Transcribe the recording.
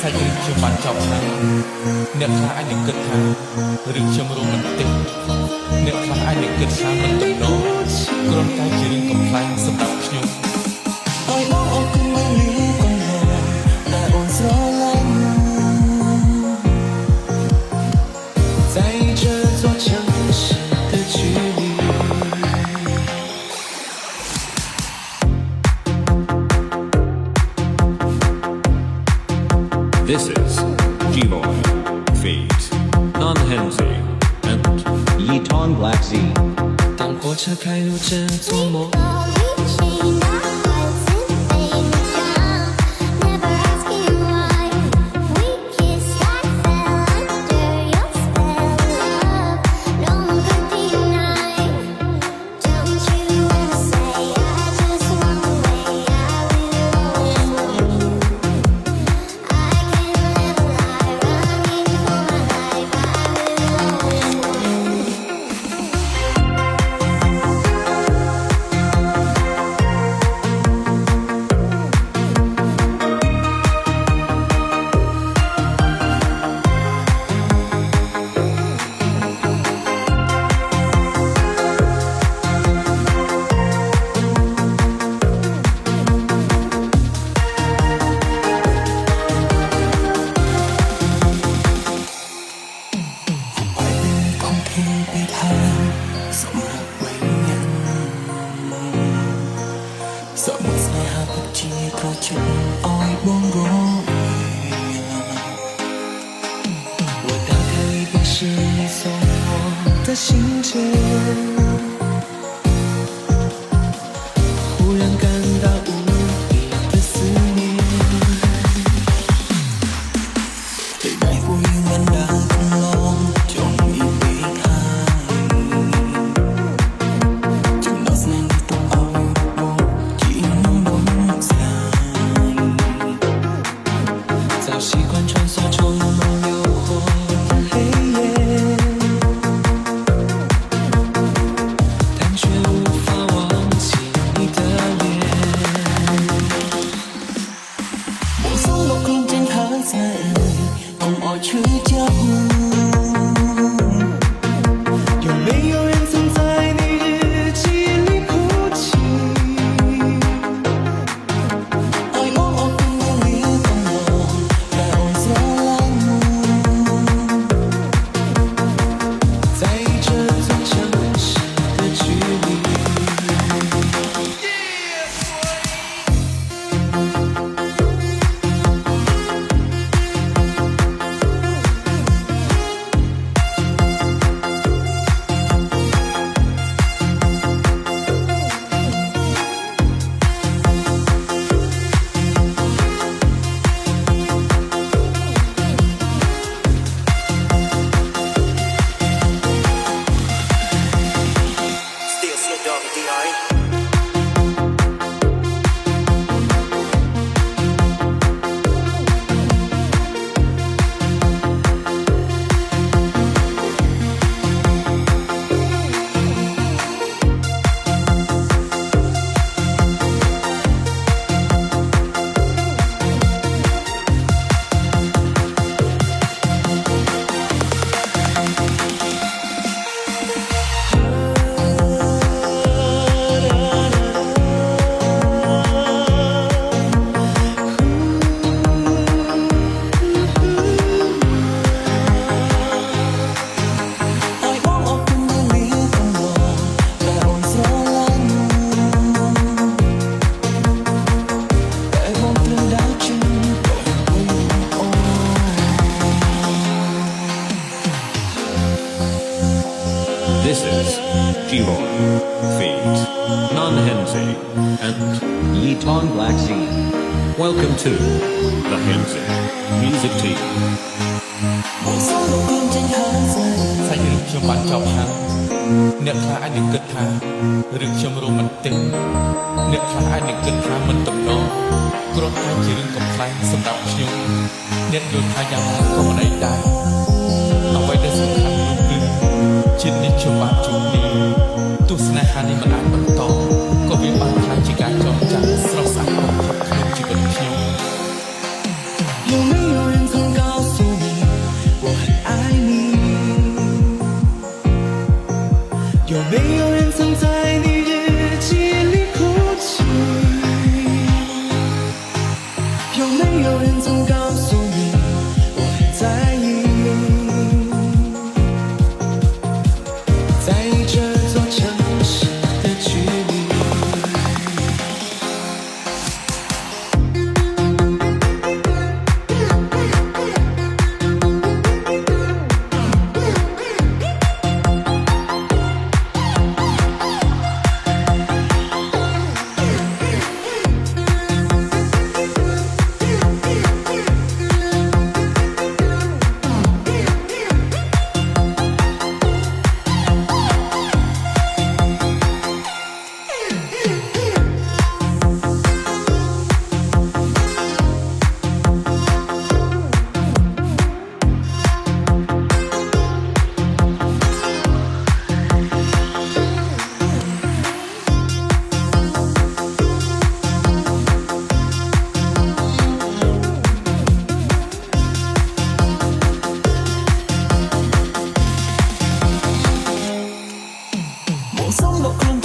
សាច់រឿងខ្ញុំបានចប់ហើយអ្នកខ្លះអាចនឹងគិតថារឿងខ្ញុំរ៉ូមែនទិកអ្នកខ្លះអាចនឹងគិតថាមិនទំនងគ្រាន់តែជារឿងកំប្លែងសម្រាប់ខ្ញុំឲ្យបងអរគុណមកលីកូនហោដែលអូនស្រឡាញ់在这座城市的距离This is G-Boy, Feet, Non-Hensi, and Yiton Black Z. 当火车开入这座梦สมุทรสายหาพัชรีเพราะฉันอ้อยบงโร我打开一本是你送我的信件忽然感到无比的思念对待不永远的恐龙终于避开就那是你的爱我已能懂在早习惯穿梭充满诱惑的黑夜但却无法忘记你的脸梦想落空间还在用爱去交互有没有人曾在你日记里哭泣爱我我跟我离婚了在我所来在这座城市的距离Still Snoop Dogg and D.R.E. this is G-Boy, Feet, Non-Hensi, and Yiton Black Z. welcome to the Hensi Music Team. សាច់រឿងខ្ញុំបានចប់ហើយអ្នកខ្លះអាចនឹងគិតថារឿងខ្ញុំរ៉ូមែនទិកអ្នកខ្លះអាចនឹងគិតថាមិនទំនងគ្រាន់តែជារឿងកំប្លែងសម្រាប់ខ្ញុំអ្នកយល់ថាយ៉ាងណាក៏មិនអីដែរអ្វីដែលសំខាន់នោះគឺជានេះខ្ញុំបានជួបនេះទស្សនៈហានេះមិនអាចបន្តក៏វាបានខ្លាចជាការចងចាំស្រស់ស្អាតបំផុតក្នុងជីវិតខ្ញុំ有没有人有没有人曾在你日记里哭泣？有没有人曾告诉你我很在意？在意这座城市的距离。目送落空。